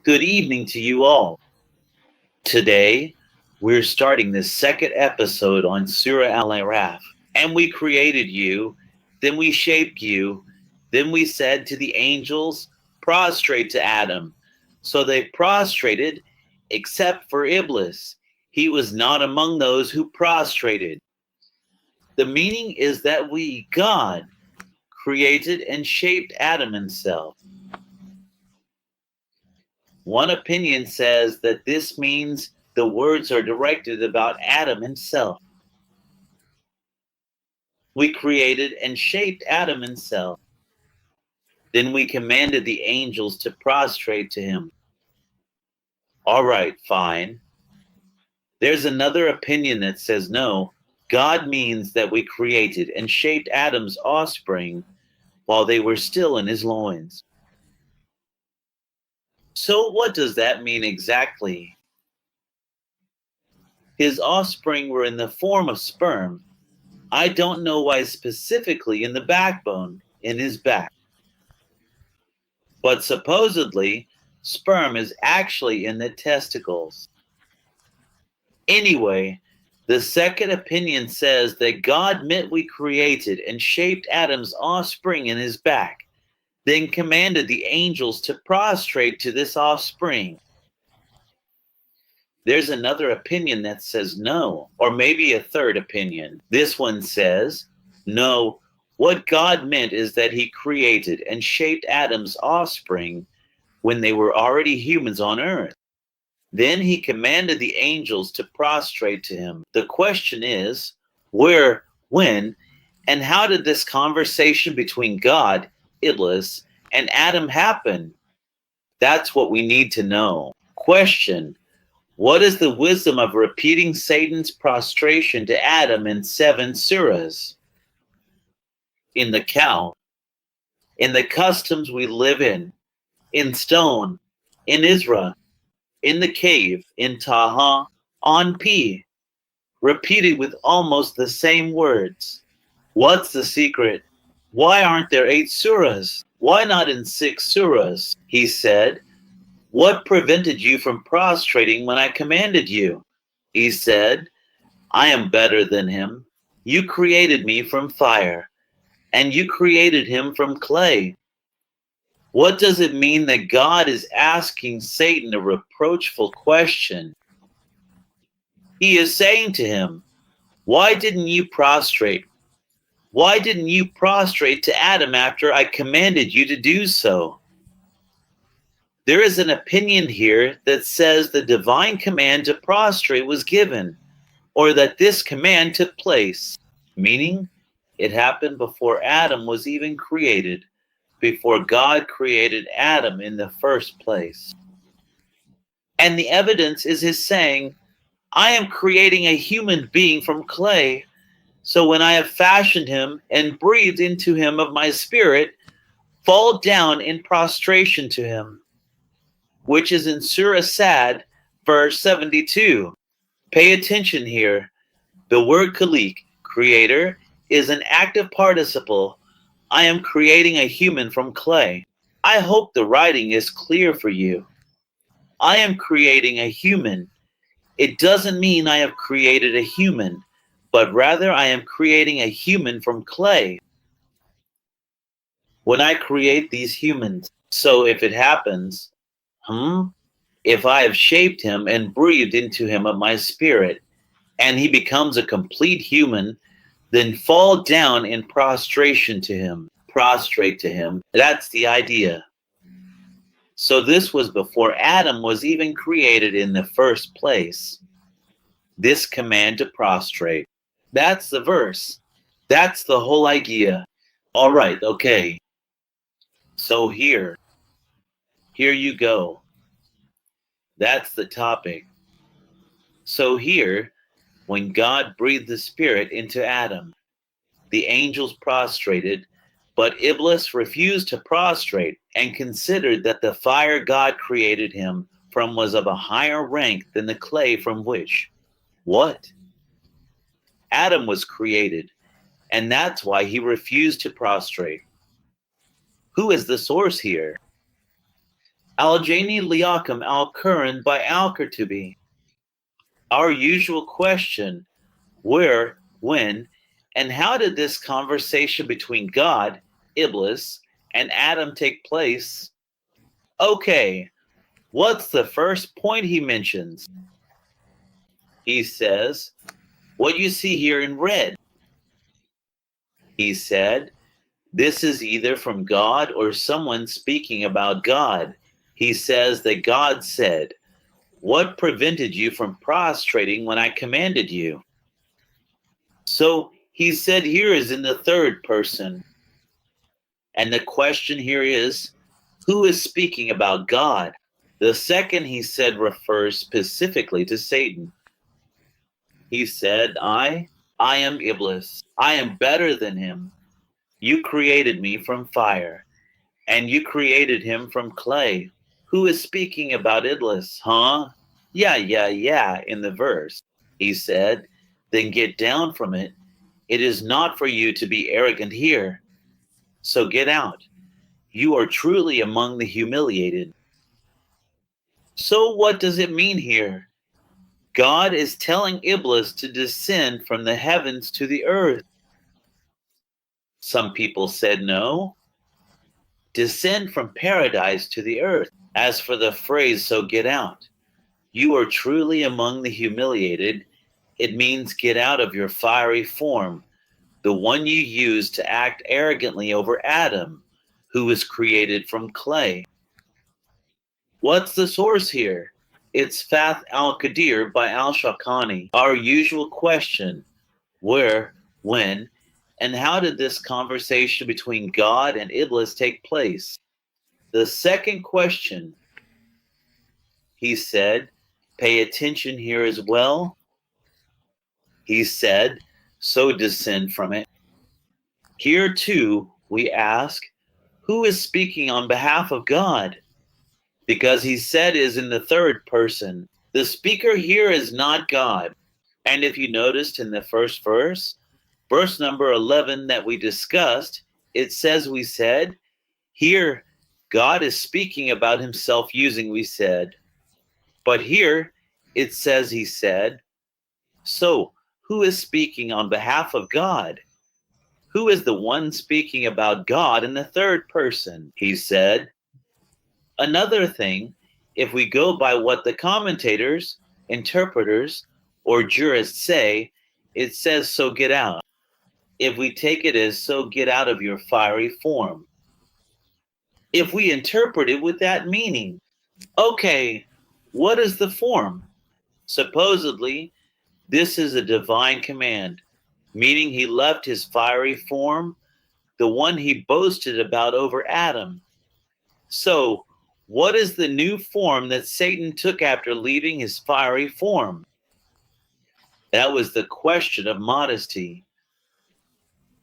Good evening to you all. Today, we're starting the second episode on Surah Al-Aaraf. And we created you, then we shaped you, then we said to the angels, prostrate to Adam. So they prostrated, except for Iblis. He was not among those who prostrated. The meaning is that we, God, created and shaped Adam himself. One opinion says that this means the words are directed about Adam himself. We created and shaped Adam himself. Then we commanded the angels to prostrate to him. All right, fine. There's another opinion that says no, God means that we created and shaped Adam's offspring while they were still in his loins. So what does that mean exactly? His offspring were in the form of sperm. I don't know why specifically in the backbone, in his back. But supposedly, sperm is actually in the testicles. Anyway, the second opinion says that God meant we created and shaped Adam's offspring in his back, then commanded the angels to prostrate to this offspring. There's another opinion that says no, or maybe a third opinion. This one says, no, what God meant is that he created and shaped Adam's offspring when they were already humans on earth. Then he commanded the angels to prostrate to him. The question is, where, when, and how did this conversation between God, Iblis, and Adam happen? That's what we need to know. Question: what is the wisdom of repeating Satan's prostration to Adam in 7 surahs? In the cow, in the customs we live in stone, in Israel, in the cave, in Taha, on P, repeated with almost the same words. What's the secret? Why aren't there 8 surahs? Why not in 6 surahs? He said, what prevented you from prostrating when I commanded you? He said, I am better than him. You created me from fire, and you created him from clay. What does it mean that God is asking Satan a reproachful question? He is saying to him, why didn't you prostrate? Why didn't you prostrate to Adam after I commanded you to do so? There is an opinion here that says the divine command to prostrate was given, or that this command took place, meaning it happened before Adam was even created, before God created Adam in the first place. And the evidence is his saying, I am creating a human being from clay, so when I have fashioned him and breathed into him of my spirit, fall down in prostration to him, which is in Surah Sad, verse 72. Pay attention here. The word khaliq, creator, is an active participle. I am creating a human from clay. I hope the writing is clear for you. I am creating a human. It doesn't mean I have created a human, but rather I am creating a human from clay. When I create these humans, so if it happens, if I have shaped him and breathed into him of my spirit, and he becomes a complete human, then fall down in prostration to him. Prostrate to him. That's the idea. So this was before Adam was even created in the first place. This command to prostrate. That's the verse. That's the whole idea. All right, okay. So here you go. That's the topic. So here, when God breathed the Spirit into Adam, the angels prostrated, but Iblis refused to prostrate and considered that the fire God created him from was of a higher rank than the clay from which, what? Adam was created, and that's why he refused to prostrate. Who is the source here? elgendynyc al-Quran by al-Qurtubi. Our usual question, where, when, and how did this conversation between God, Iblis, and Adam take place? Okay, what's the first point he mentions? He says, what you see here in red. He said, this is either from God or someone speaking about God. He says that God said, what prevented you from prostrating when I commanded you? So he said here is in the third person. And the question here is, who is speaking about God? The second he said refers specifically to Satan. He said, I am Iblis. I am better than him. You created me from fire, and you created him from clay. Who is speaking about Iblis, huh? Yeah, in the verse. He said, then get down from it. It is not for you to be arrogant here. So get out. You are truly among the humiliated. So what does it mean here? God is telling Iblis to descend from the heavens to the earth. Some people said no. Descend from paradise to the earth. As for the phrase, so get out. You are truly among the humiliated. It means get out of your fiery form, the one you used to act arrogantly over Adam, who was created from clay. What's the source here? It's Fath al-Qadir by al-Shawkani. Our usual question, where, when, and how did this conversation between God and Iblis take place? The second question, he said, pay attention here as well. He said, so descend from it. Here too, we ask, who is speaking on behalf of God? Because he said is in the third person. The speaker here is not God. And if you noticed in the first verse number 11 that we discussed, it says we said, here God is speaking about himself using we said. But here it says he said. So who is speaking on behalf of God? Who is the one speaking about God in the third person? He said. Another thing, if we go by what the commentators, interpreters, or jurists say, it says, so get out. If we take it as, so get out of your fiery form. If we interpret it with that meaning, okay, what is the form? Supposedly, this is a divine command, meaning he left his fiery form, the one he boasted about over Adam. So, what is the new form that Satan took after leaving his fiery form? That was the question of modesty.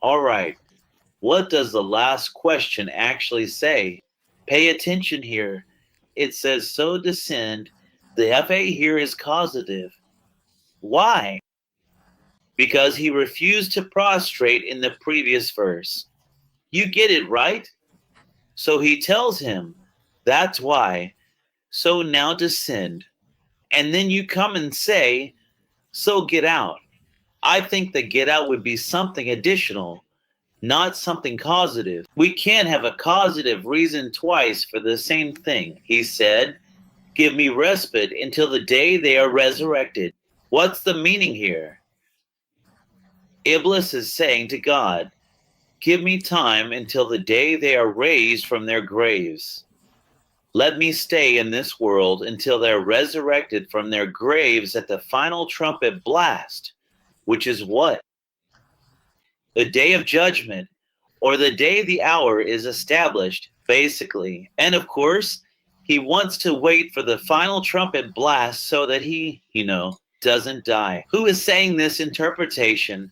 All right, what does the last question actually say? Pay attention here. It says, so descend. The FA here is causative. Why? Because he refused to prostrate in the previous verse. You get it, right? So he tells him, that's why. So now descend. And then you come and say, so get out. I think the get out would be something additional, not something causative. We can't have a causative reason twice for the same thing. He said, give me respite until the day they are resurrected. What's the meaning here? Iblis is saying to God, give me time until the day they are raised from their graves. Let me stay in this world until they're resurrected from their graves at the final trumpet blast, which is what? The day of judgment, or the day the hour is established, basically. And of course, he wants to wait for the final trumpet blast so that he, doesn't die. Who is saying this interpretation,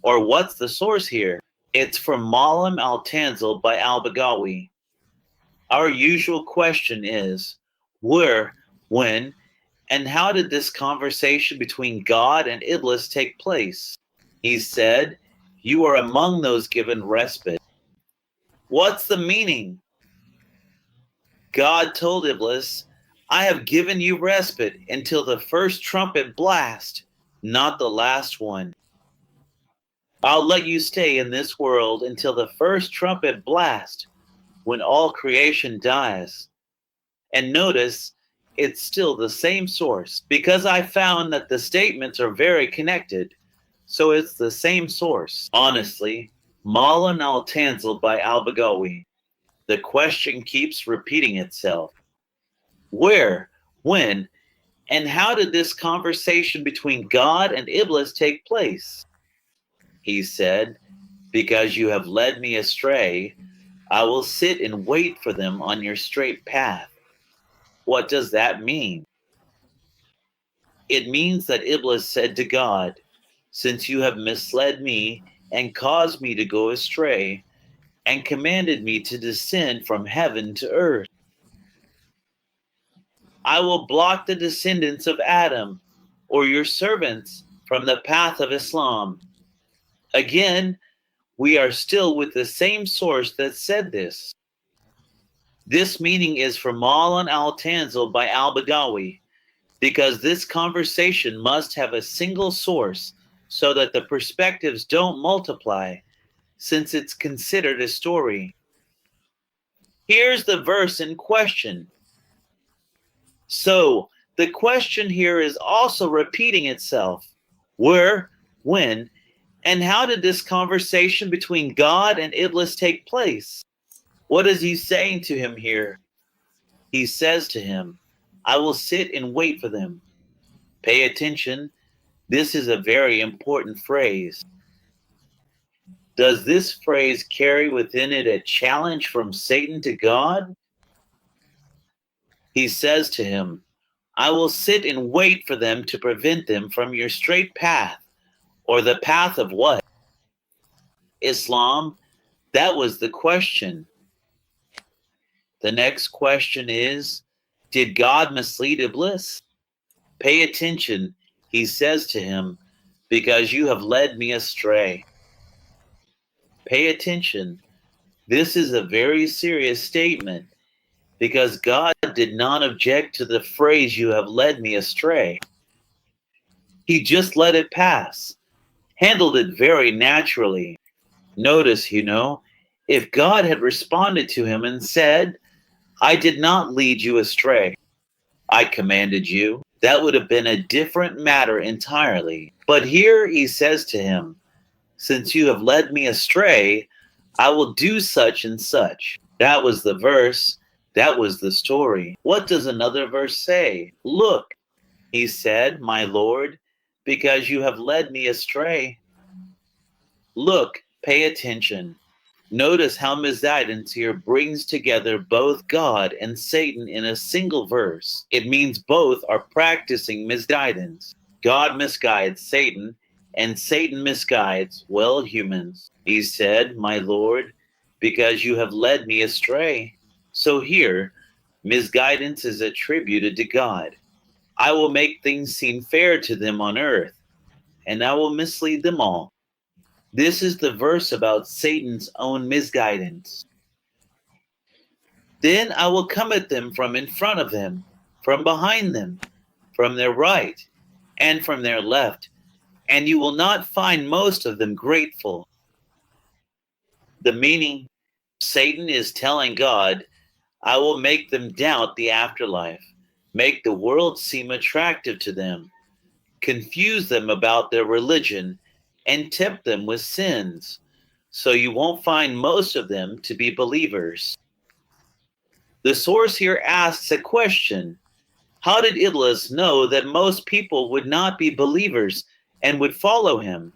or what's the source here? It's from Malam al-Tanzil by al-Bagawi. Our usual question is, where, when, and how did this conversation between God and Iblis take place? He said, you are among those given respite. What's the meaning? God told Iblis, I have given you respite until the first trumpet blast, not the last one. I'll let you stay in this world until the first trumpet blast, when all creation dies. And notice, it's still the same source, because I found that the statements are very connected, so it's the same source. Honestly, Malan al-Tanzil by al-Baghawi, the question keeps repeating itself. Where, when, and how did this conversation between God and Iblis take place? He said, because you have led me astray, I will sit and wait for them on your straight path. What does that mean? It means that Iblis said to God, since you have misled me and caused me to go astray, and commanded me to descend from heaven to earth, I will block the descendants of Adam, or your servants, from the path of Islam. Again, we are still with the same source that said this. This meaning is from Malan al-Tanzil by al-Baghawi, because this conversation must have a single source so that the perspectives don't multiply, since it's considered a story. Here's the verse in question. So, the question here is also repeating itself. Where, when, and how did this conversation between God and Iblis take place? What is he saying to him here? He says to him, I will sit and wait for them. Pay attention. This is a very important phrase. Does this phrase carry within it a challenge from Satan to God? He says to him, I will sit and wait for them to prevent them from your straight path. Or the path of what? Islam? That was the question. The next question is, did God mislead Iblis? Pay attention. He says to him, because you have led me astray. Pay attention. This is a very serious statement, because God did not object to the phrase, you have led me astray. He just let it pass, handled it very naturally. Notice, if God had responded to him and said, I did not lead you astray, I commanded you, that would have been a different matter entirely. But here he says to him, since you have led me astray, I will do such and such. That was the verse. That was the story. What does another verse say? Look, he said, my Lord, because you have led me astray. Look, pay attention. Notice how misguidance here brings together both God and Satan in a single verse. It means both are practicing misguidance. God misguides Satan, and Satan misguides, humans. He said, my Lord, because you have led me astray. So here, misguidance is attributed to God. I will make things seem fair to them on earth, and I will mislead them all. This is the verse about Satan's own misguidance. Then I will come at them from in front of them, from behind them, from their right, and from their left, and you will not find most of them grateful. The meaning, Satan is telling God, I will make them doubt the afterlife, make the world seem attractive to them, confuse them about their religion, and tempt them with sins, so you won't find most of them to be believers. The source here asks a question. How did Iblis know that most people would not be believers and would follow him?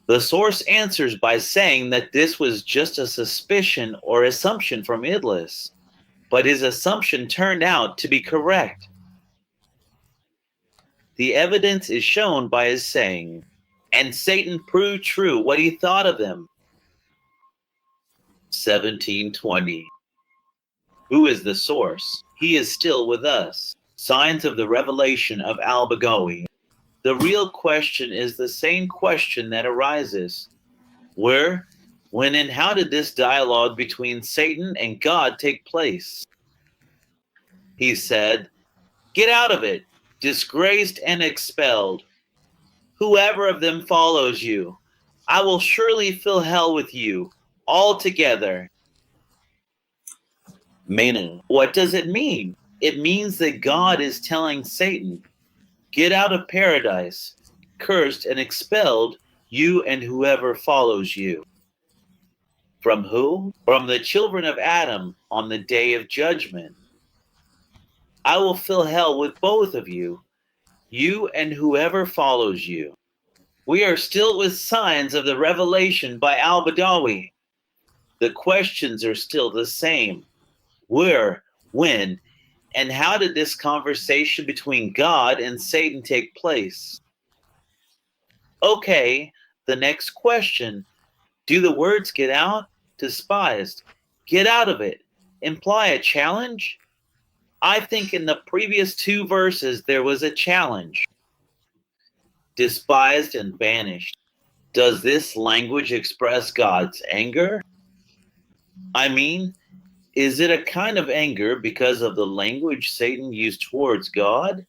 The source answers by saying that this was just a suspicion or assumption from Iblis, but his assumption turned out to be correct. The evidence is shown by his saying, and Satan proved true what he thought of them. 1720. Who is the source? He is still with us. Signs of the revelation of al-Baghawi. The real question is the same question that arises. Where, when, and how did this dialogue between Satan and God take place? He said, "Get out of it, disgraced and expelled. Whoever of them follows you, I will surely fill hell with you altogether." Meaning, what does it mean? It means that God is telling Satan, "Get out of paradise, cursed and expelled, you and whoever follows you." From who? From the children of Adam on the day of judgment. I will fill hell with both of you, you and whoever follows you. We are still with signs of the revelation by al-Badawi. The questions are still the same. Where, when, and how did this conversation between God and Satan take place? Okay, the next question. Do the words "get out," "despised," "get out of it" imply a challenge? I think in the previous two verses there was a challenge. Despised and banished. Does this language express God's anger? I mean, is it a kind of anger because of the language Satan used towards God?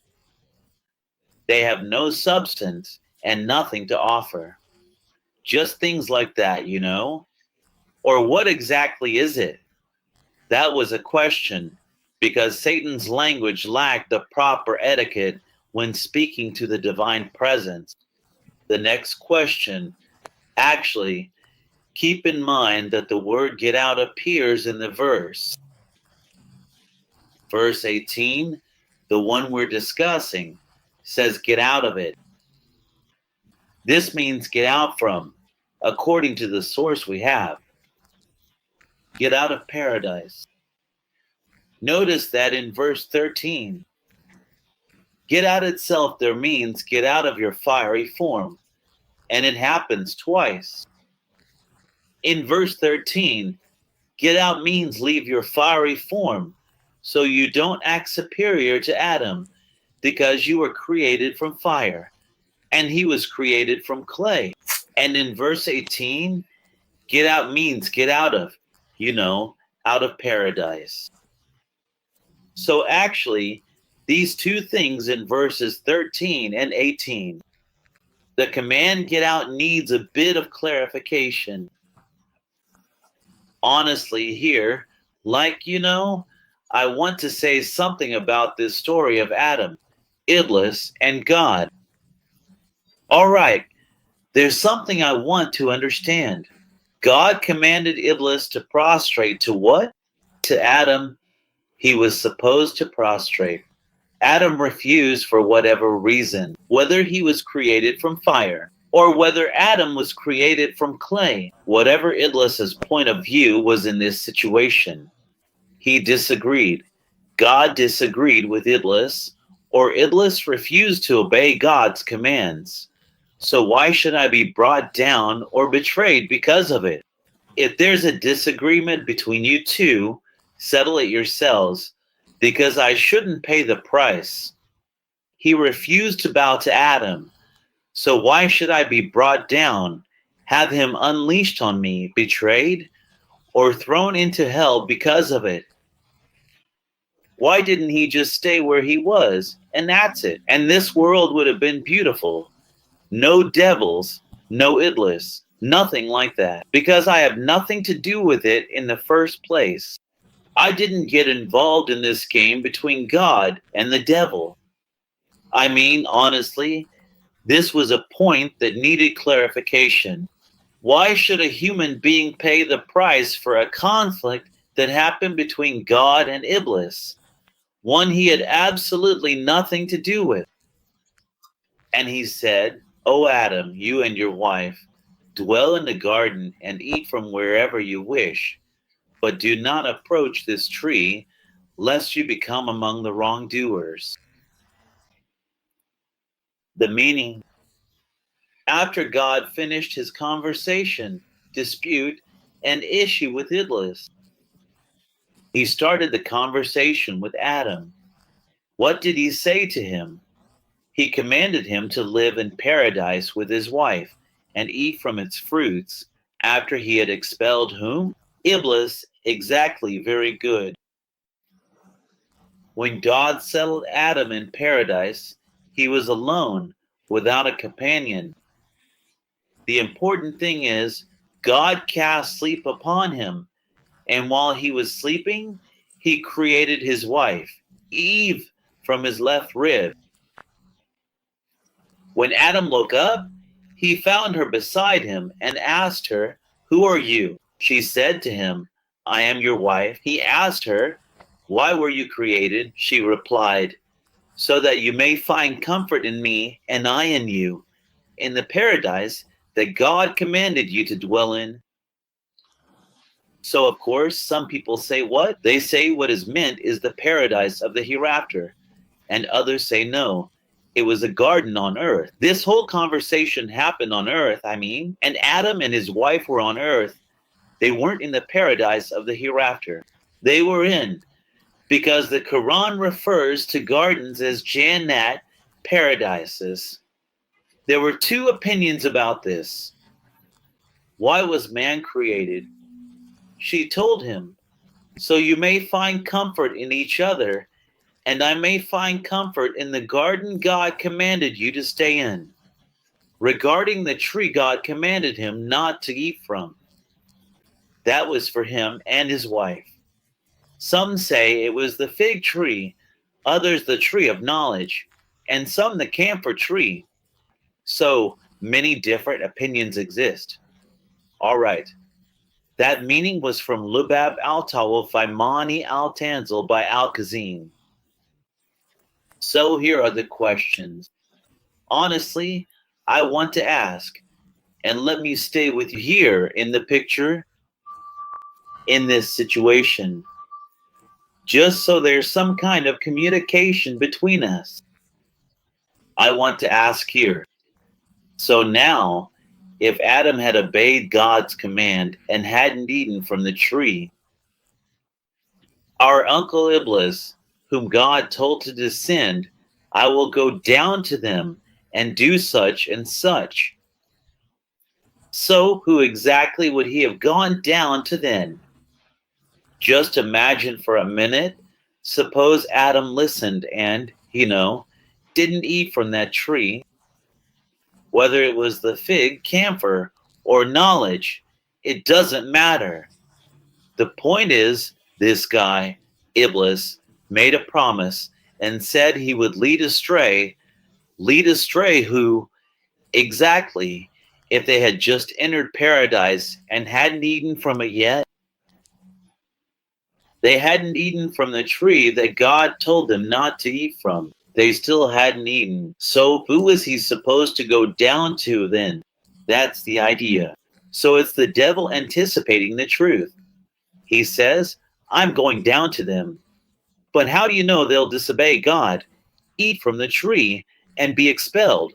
They have no substance and nothing to offer. Just things like that, you know? Or what exactly is it? That was a question, because Satan's language lacked the proper etiquette when speaking to the divine presence. The next question, actually, keep in mind that the word "get out" appears in the verse. Verse 18, the one we're discussing, says "get out of it." This means get out from, according to the source we have. Get out of paradise. Notice that in verse 13, get out itself there means get out of your fiery form, and it happens twice. In verse 13, get out means leave your fiery form, so you don't act superior to Adam, because you were created from fire, and he was created from clay. And in verse 18, get out means get out of, out of paradise. So actually, these two things in verses 13 and 18, the command "get out" needs a bit of clarification. Honestly, here, I want to say something about this story of Adam, Iblis, and God. All right, there's something I want to understand. God commanded Iblis to prostrate to what? To Adam. He was supposed to prostrate. Adam refused for whatever reason, whether he was created from fire or whether Adam was created from clay. Whatever Iblis's point of view was in this situation, he disagreed. God disagreed with Iblis, or Iblis refused to obey God's commands. So why should I be brought down or betrayed because of it? If there's a disagreement between you two, settle it yourselves, because I shouldn't pay the price. He refused to bow to Adam, so why should I be brought down, have him unleashed on me, betrayed, or thrown into hell because of it? Why didn't he just stay where he was, and that's it? And this world would have been beautiful. No devils, no Iblis, nothing like that, because I have nothing to do with it in the first place. I didn't get involved in this game between God and the devil. I mean, honestly, this was a point that needed clarification. Why should a human being pay the price for a conflict that happened between God and Iblis, one he had absolutely nothing to do with? And he said, "O Adam, you and your wife, dwell in the garden and eat from wherever you wish, but do not approach this tree, lest you become among the wrongdoers." The meaning: after God finished his conversation, dispute, and issue with Iblis, he started the conversation with Adam. What did he say to him? He commanded him to live in paradise with his wife and eat from its fruits after he had expelled whom? Iblis. Exactly, very good. When God settled Adam in paradise, he was alone, without a companion. The important thing is, God cast sleep upon him, and while he was sleeping, he created his wife, Eve, from his left rib. When Adam woke up, he found her beside him and asked her, "Who are you?" She said to him, "I am your wife." He asked her, "Why were you created?" She replied, "So that you may find comfort in me and I in you, in the paradise that God commanded you to dwell in." So, of course, some people say what? They say what is meant is the paradise of the hereafter, and others say no, it was a garden on earth. This whole conversation happened on earth, and Adam and his wife were on earth. They weren't in the paradise of the hereafter. They were in, because the Quran refers to gardens as Jannat, paradises. There were two opinions about this. Why was man created? She told him, "So you may find comfort in each other, and I may find comfort in the garden God commanded you to stay in, regarding the tree God commanded him not to eat from." That was for him and his wife. Some say it was the fig tree, others the tree of knowledge, and some the camphor tree. So many different opinions exist. All right. That meaning was from Lubab al-Tawal Faimani al-Tanzil by Al-Kazim. So here are the questions. Honestly, I want to ask, and let me stay with you here in the picture, in this situation, just so there's some kind of communication between us. I want to ask here. So now, if Adam had obeyed God's command and hadn't eaten from the tree, our uncle Iblis, whom God told to descend, "I will go down to them and do such and such." So who exactly would he have gone down to then? Just imagine for a minute, suppose Adam listened and, didn't eat from that tree, whether it was the fig, camphor, or knowledge, it doesn't matter. The point is, this guy, Iblis, made a promise and said he would lead astray who, exactly, if they had just entered paradise and hadn't eaten from it yet? They hadn't eaten from the tree that God told them not to eat from. They still hadn't eaten. So who was he supposed to go down to then? That's the idea. So it's the devil anticipating the truth. He says, "I'm going down to them." But how do you know they'll disobey God, eat from the tree, and be expelled?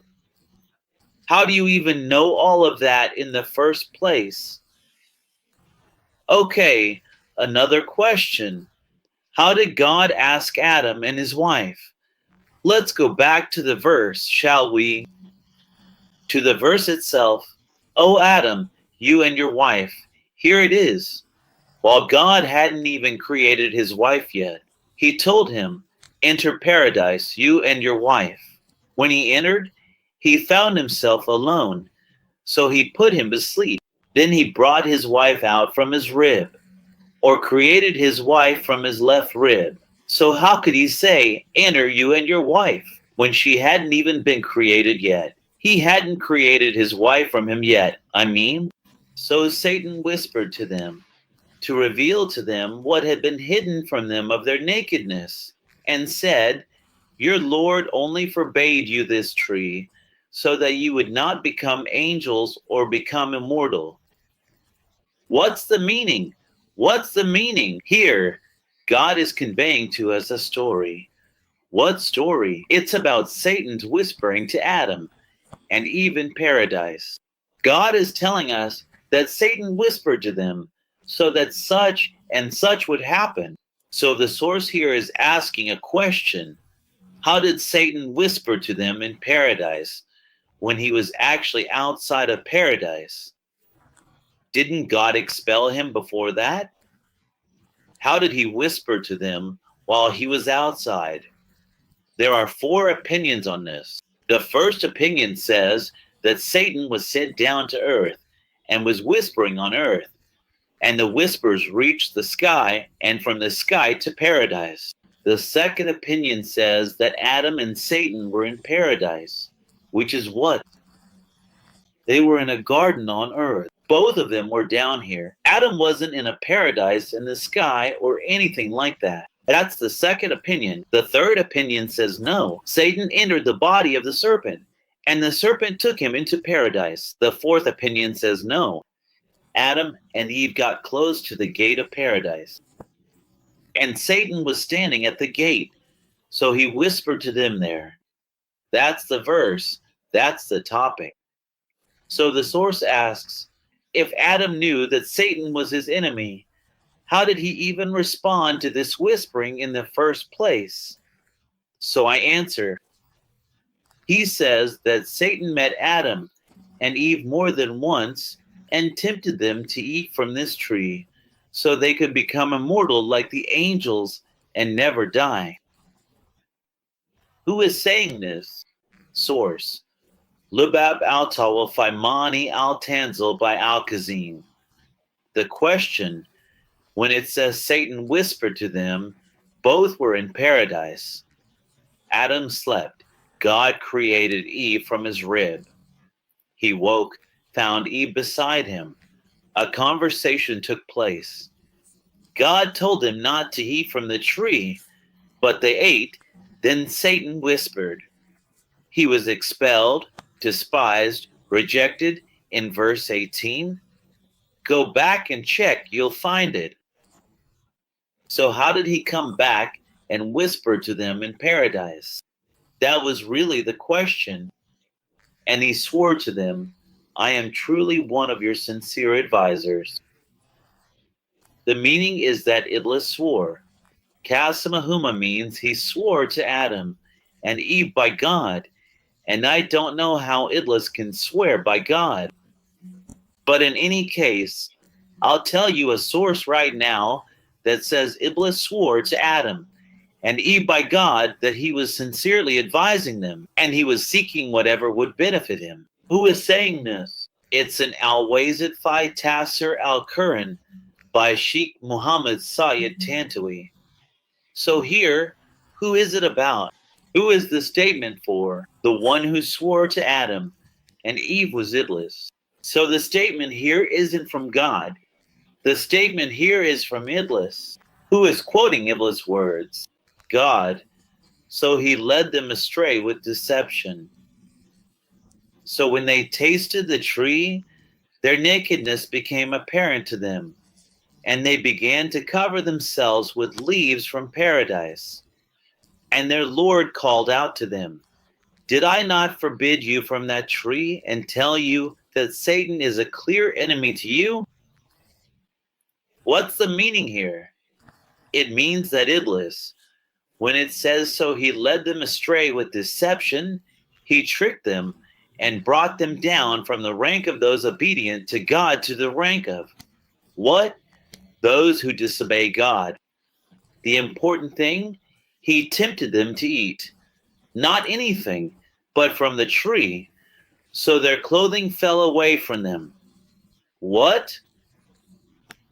How do you even know all of that in the first place? Okay, another question. How did God ask Adam and his wife? Let's go back to the verse, shall we? To the verse itself. "O Adam, you and your wife," here it is. While God hadn't even created his wife yet, he told him, "Enter paradise, you and your wife." When he entered, he found himself alone, so he put him to sleep. Then he brought his wife out from his rib, or created his wife from his left rib. So how could he say, "Enter you and your wife," when she hadn't even been created yet? He hadn't created his wife from him yet, So Satan whispered to them, to reveal to them what had been hidden from them of their nakedness, and said, "Your Lord only forbade you this tree, so that you would not become angels or become immortal." What's the meaning? What's the meaning? Here, God is conveying to us a story. What story? It's about Satan's whispering to Adam and Eve in paradise. God is telling us that Satan whispered to them so that such and such would happen. So the source here is asking a question. How did Satan whisper to them in paradise when he was actually outside of paradise? Didn't God expel him before that? How did he whisper to them while he was outside. There are 4 opinions on this. The first opinion says that Satan was sent down to earth and was whispering on earth, and the whispers reached the sky, and from the sky to paradise. The second opinion says that Adam and Satan were in paradise, which is what? They were in a garden on earth. Both of them were down here. Adam wasn't in a paradise in the sky or anything like that. That's the second opinion. The third opinion says no. Satan entered the body of the serpent, and the serpent took him into paradise. The fourth opinion says no. Adam and Eve got close to the gate of paradise, and Satan was standing at the gate, so he whispered to them there. That's the verse. That's the topic. So the source asks, if Adam knew that Satan was his enemy, how did he even respond to this whispering in the first place? So I answer, he says that Satan met Adam and Eve more than once and tempted them to eat from this tree so they could become immortal like the angels and never die. Who is saying this? Source, Lubab al-Tawal Faimani al-Tanzil by Al-Kazim. The question, when it says Satan whispered to them, both were in paradise. Adam slept. God created Eve from his rib. He woke, found Eve beside him. A conversation took place. God told them not to eat from the tree, but they ate. Then Satan whispered. He was expelled, despised, rejected in verse 18. Go back and check, you'll find it. So how did he come back and whisper to them in paradise? That was really the question. And he swore to them, I am truly one of your sincere advisors. The meaning is that Iblis swore. Kasamahuma means he swore to Adam and Eve by God, and I don't know how Iblis can swear by God. But in any case, I'll tell you a source right now that says Iblis swore to Adam and Eve by God that he was sincerely advising them and he was seeking whatever would benefit him. Who is saying this? It's an Al-Wazid Fi Tasser Al-Quran by Sheikh Muhammad Sayyid Tantawi. So here, who is it about? Who is the statement for? The one who swore to Adam and Eve was Iblis. So the statement here isn't from God. The statement here is from Iblis. Who is quoting Iblis' words? God. So he led them astray with deception. So when they tasted the tree, their nakedness became apparent to them, and they began to cover themselves with leaves from paradise. And their Lord called out to them, did I not forbid you from that tree and tell you that Satan is a clear enemy to you? What's the meaning here? It means that Iblis, when it says so he led them astray with deception, he tricked them and brought them down from the rank of those obedient to God to the rank of what? Those who disobey God. The important thing, he tempted them to eat, not anything, but from the tree, so their clothing fell away from them. What?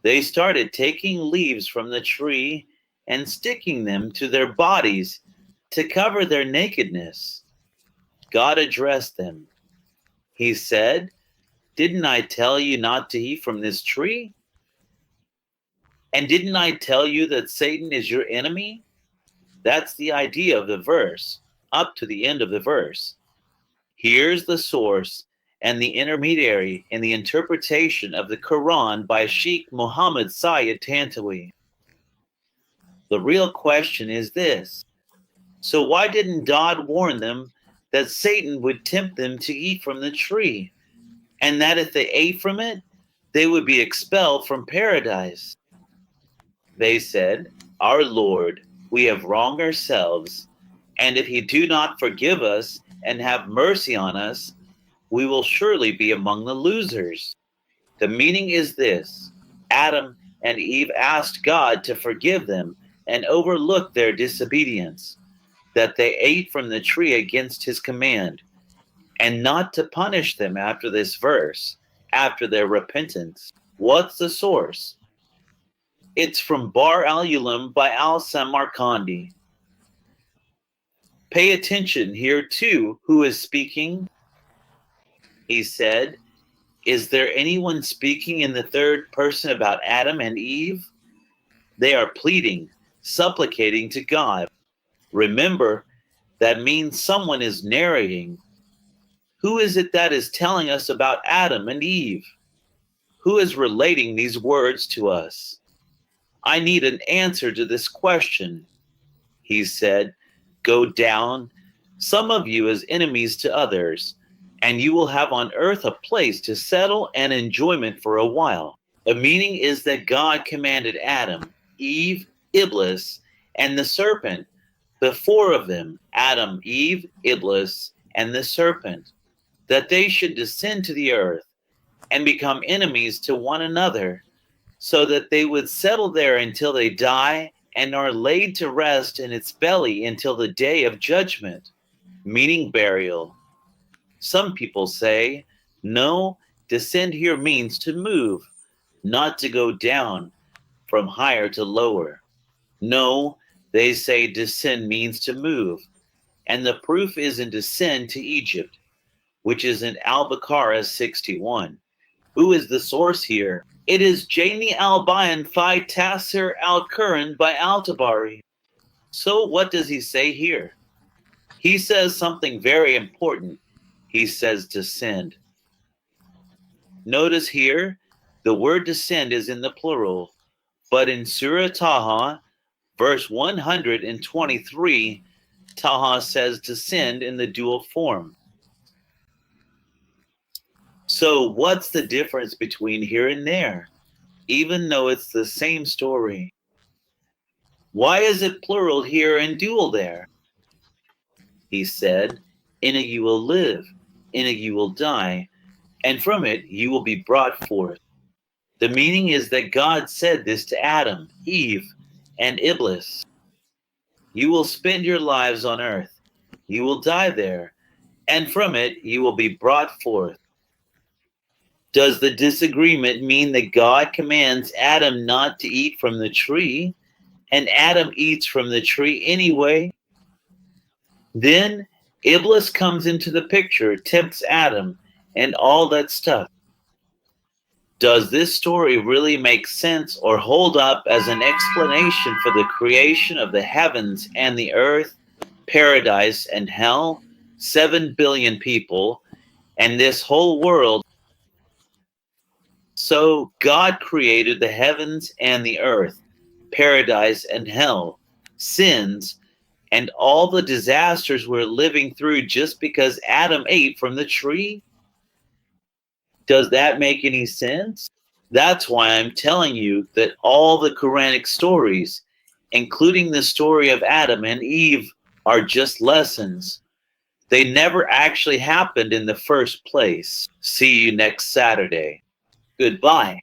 They started taking leaves from the tree and sticking them to their bodies to cover their nakedness. God addressed them. He said, didn't I tell you not to eat from this tree? And didn't I tell you that Satan is your enemy? That's the idea of the verse, up to the end of the verse. Here's the source and the intermediary in the interpretation of the Quran by Sheikh Muhammad Sayyid Tantawi. The real question is this. So why didn't God warn them that Satan would tempt them to eat from the tree, and that if they ate from it, they would be expelled from paradise? They said, our Lord, we have wronged ourselves, and if you do not forgive us and have mercy on us, we will surely be among the losers. The meaning is this. Adam and Eve asked God to forgive them and overlooked their disobedience, that they ate from the tree against his command, and not to punish them after this verse, after their repentance. What's the source? It's from Bar al-Ulam by al-Samarkandi. Pay attention here too. Who is speaking? He said, is there anyone speaking in the third person about Adam and Eve? They are pleading, supplicating to God. Remember, that means someone is narrating. Who is it that is telling us about Adam and Eve? Who is relating these words to us? I need an answer to this question. He said, go down, some of you as enemies to others, and you will have on earth a place to settle and enjoyment for a while. The meaning is that God commanded Adam, Eve, Iblis, and the serpent, the four of them, Adam, Eve, Iblis, and the serpent, that they should descend to the earth and become enemies to one another, so that they would settle there until they die and are laid to rest in its belly until the day of judgment, meaning burial. Some people say, no, descend here means to move, not to go down from higher to lower. No, they say descend means to move, and the proof is in descend to Egypt, which is in Al-Baqarah 61. Who is the source here? It is Jani al-Bayan fi Tasir al-Quran by Al-Tabari. So what does he say here? He says something very important. He says descend. Notice here, the word descend is in the plural, but in Surah Taha, verse 123, Taha says descend in the dual form. So what's the difference between here and there, even though it's the same story? Why is it plural here and dual there? He said, in it you will live, in it you will die, and from it you will be brought forth. The meaning is that God said this to Adam, Eve, and Iblis. You will spend your lives on earth. You will die there, and from it you will be brought forth. Does the disagreement mean that God commands Adam not to eat from the tree, and Adam eats from the tree anyway? Then Iblis comes into the picture, tempts Adam, and all that stuff. Does this story really make sense or hold up as an explanation for the creation of the heavens and the earth, paradise and hell, 7 billion people, and this whole world? So God created the heavens and the earth, paradise and hell, sins, and all the disasters we're living through just because Adam ate from the tree? Does that make any sense? That's why I'm telling you that all the Quranic stories, including the story of Adam and Eve, are just lessons. They never actually happened in the first place. See you next Saturday. Goodbye.